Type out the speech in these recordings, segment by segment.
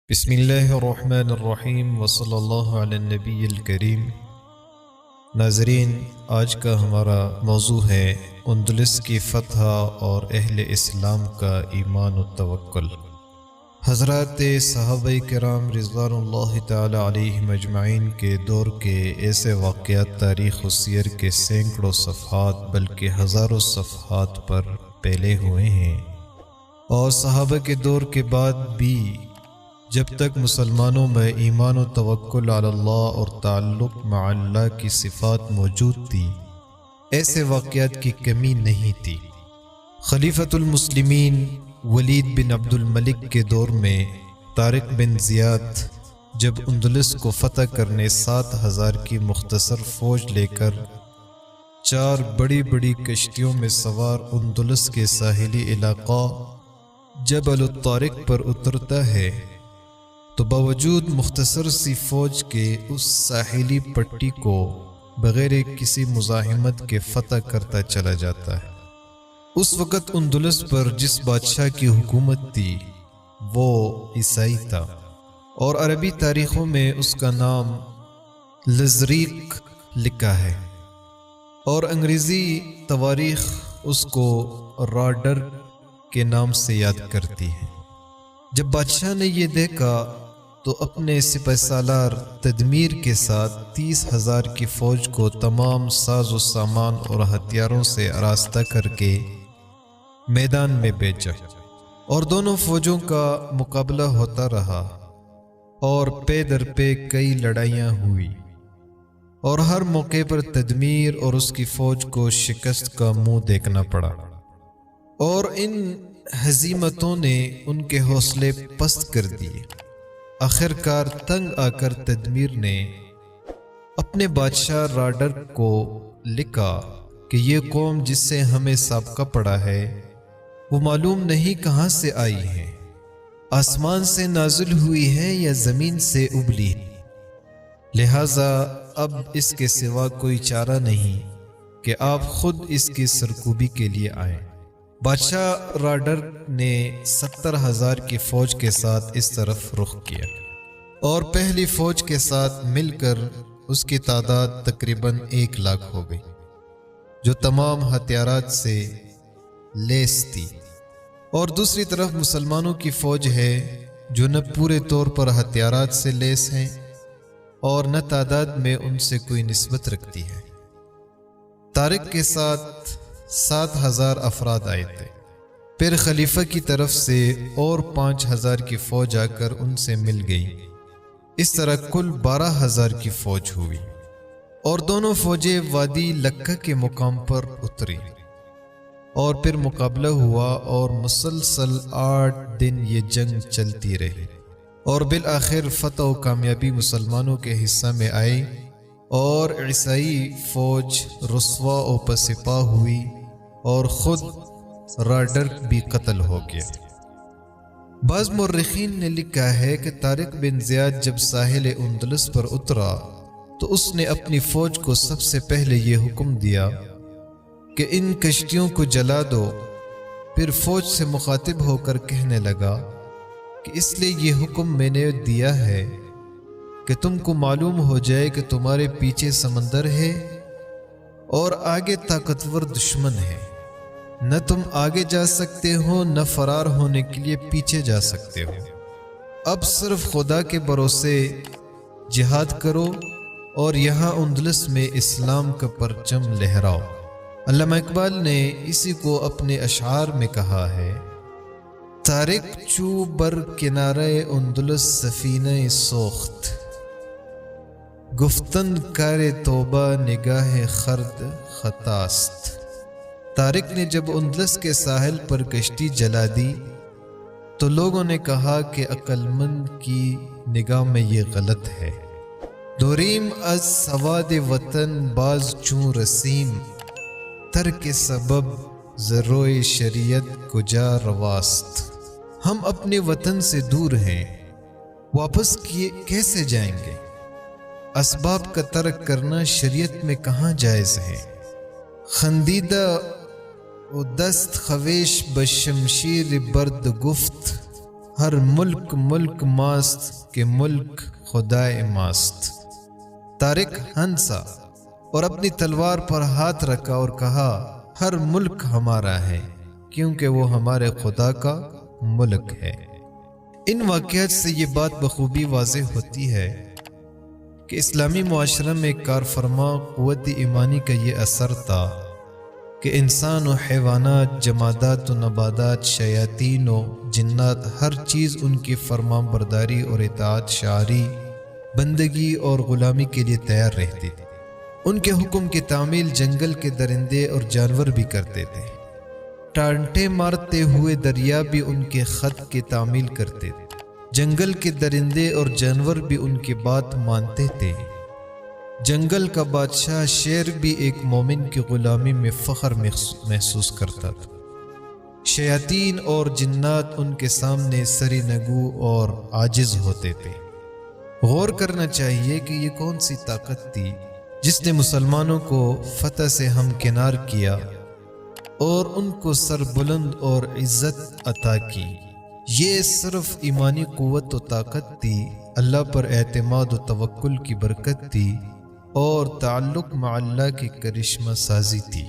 بسم اللہ الرحمن الرحیم وصلی اللہ علی النبی الکریم۔ ناظرین، آج کا ہمارا موضوع ہے اندلس کی فتح اور اہل اسلام کا ایمان و توکل۔ حضرات صحابہ کرام رضوان اللہ تعالی علیہم اجمعین کے دور کے ایسے واقعات تاریخ و سیر کے سینکڑوں صفحات بلکہ ہزاروں صفحات پر پھیلے ہوئے ہیں، اور صحابہ کے دور کے بعد بھی جب تک مسلمانوں میں ایمان و توکل علی اللہ اور تعلق مع اللہ کی صفات موجود تھی، ایسے واقعات کی کمی نہیں تھی۔ خلیفۃ المسلمین ولید بن عبد الملک کے دور میں طارق بن زیاد جب اندلس کو فتح کرنے 7,000 کی مختصر فوج لے کر 4 بڑی بڑی کشتیوں میں سوار اندلس کے ساحلی علاقہ جبل الطارق پر اترتا ہے، تو باوجود مختصر سی فوج کے اس ساحلی پٹی کو بغیر کسی مزاحمت کے فتح کرتا چلا جاتا ہے۔ اس وقت اندلس پر جس بادشاہ کی حکومت تھی وہ عیسائی تھا، اور عربی تاریخوں میں اس کا نام لزریق لکھا ہے، اور انگریزی تواریخ اس کو راڈر کے نام سے یاد کرتی ہے۔ جب بادشاہ نے یہ دیکھا تو اپنے سپہ سالار تدمیر کے ساتھ 30,000 کی فوج کو تمام ساز و سامان اور ہتھیاروں سے آراستہ کر کے میدان میں بھیجا، اور دونوں فوجوں کا مقابلہ ہوتا رہا، اور پے در پے کئی لڑائیاں ہوئی، اور ہر موقع پر تدمیر اور اس کی فوج کو شکست کا منہ دیکھنا پڑا، اور ان ہزیمتوں نے ان کے حوصلے پست کر دیے۔ آخر کار تنگ آ کر تدمیر نے اپنے بادشاہ راڈر کو لکھا کہ یہ قوم جس سے ہمیں سابقہ پڑا ہے وہ معلوم نہیں کہاں سے آئی ہے، آسمان سے نازل ہوئی ہے یا زمین سے ابلی، لہٰذا اب اس کے سوا کوئی چارہ نہیں کہ آپ خود اس کی سرکوبی کے لیے آئیں۔ بادشاہ راڈر نے 70,000 کی فوج کے ساتھ اس طرف رخ کیا، اور پہلی فوج کے ساتھ مل کر اس کی تعداد تقریباً 1 لاکھ ہو گئی، جو تمام ہتھیارات سے لیس تھی، اور دوسری طرف مسلمانوں کی فوج ہے جو نہ پورے طور پر ہتھیارات سے لیس ہیں اور نہ تعداد میں ان سے کوئی نسبت رکھتی ہے۔ طارق کے ساتھ 7,000 افراد آئے تھے، پھر خلیفہ کی طرف سے اور 5,000 کی فوج آ کر ان سے مل گئی، اس طرح کل 12,000 کی فوج ہوئی، اور دونوں فوجیں وادی لکہ کے مقام پر اتری، اور پھر مقابلہ ہوا، اور مسلسل 8 دن یہ جنگ چلتی رہی، اور بالآخر فتح و کامیابی مسلمانوں کے حصہ میں آئی، اور عیسائی فوج رسوا و پسپا ہوئی، اور خود راڈر بھی قتل ہو گیا۔ بعض مورخین نے لکھا ہے کہ طارق بن زیاد جب ساحل اندلس پر اترا تو اس نے اپنی فوج کو سب سے پہلے یہ حکم دیا کہ ان کشتیوں کو جلا دو، پھر فوج سے مخاطب ہو کر کہنے لگا کہ اس لیے یہ حکم میں نے دیا ہے کہ تم کو معلوم ہو جائے کہ تمہارے پیچھے سمندر ہے اور آگے طاقتور دشمن ہے، نہ تم آگے جا سکتے ہو نہ فرار ہونے کے لیے پیچھے جا سکتے ہو، اب صرف خدا کے بھروسے جہاد کرو اور یہاں اندلس میں اسلام کا پرچم لہراؤ۔ علامہ اقبال نے اسی کو اپنے اشعار میں کہا ہے: طارق چو بر کنارہ اندلس سفینہ سوخت، گفتن کار توبہ نگاہ خرد خطاست۔ طارق نے جب اندلس کے ساحل پر کشتی جلا دی تو لوگوں نے کہا کہ عقل مند کی نگاہ میں یہ غلط ہے۔ دوریم از سواد وطن باز چون رسیم، ترک سبب ذروئے شریعت کجا رواست۔ ہم اپنے وطن سے دور ہیں، واپس کیسے جائیں گے؟ اسباب کا ترک کرنا شریعت میں کہاں جائز ہے؟ خندیدہ و دست خویش بشمشیر برد گفت، ہر ملک ملک ماست کہ ملک خدائے ماست۔ طارق ہنسا اور اپنی تلوار پر ہاتھ رکھا اور کہا ہر ملک ہمارا ہے کیونکہ وہ ہمارے خدا کا ملک ہے۔ ان واقعات سے یہ بات بخوبی واضح ہوتی ہے کہ اسلامی معاشرہ میں کارفرما قوت ایمانی کا یہ اثر تھا کہ انسان و حیوانات، جمادات و نباتات، شیاطین و جنات، ہر چیز ان کی فرمان برداری اور اطاعت شعاری، بندگی اور غلامی کے لیے تیار رہتی تھی۔ ان کے حکم کی تعمیل جنگل کے درندے اور جانور بھی کرتے تھے۔ ٹانٹے مارتے ہوئے دریا بھی ان کے خط کی تعمیل کرتے تھے۔ جنگل کے درندے اور جانور بھی ان کی بات مانتے تھے۔ جنگل کا بادشاہ شیر بھی ایک مومن کی غلامی میں فخر محسوس کرتا تھا۔ شیاطین اور جنات ان کے سامنے سری نگو اور عاجز ہوتے تھے۔ غور کرنا چاہیے کہ یہ کون سی طاقت تھی جس نے مسلمانوں کو فتح سے ہمکنار کیا اور ان کو سر بلند اور عزت عطا کی۔ یہ صرف ایمانی قوت و طاقت تھی، اللہ پر اعتماد و توکل کی برکت تھی اور تعلق مع اللہ کی کرشمہ سازی تھی۔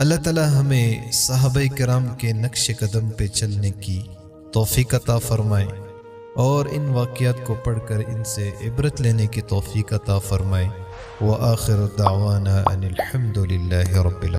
اللہ تعالی ہمیں صحابہ کرام کے نقش قدم پہ چلنے کی توفیق عطا فرمائے اور ان واقعات کو پڑھ کر ان سے عبرت لینے کی توفیق عطا فرمائے۔ وآخر دعوانا ان الحمد للہ رب العالمین۔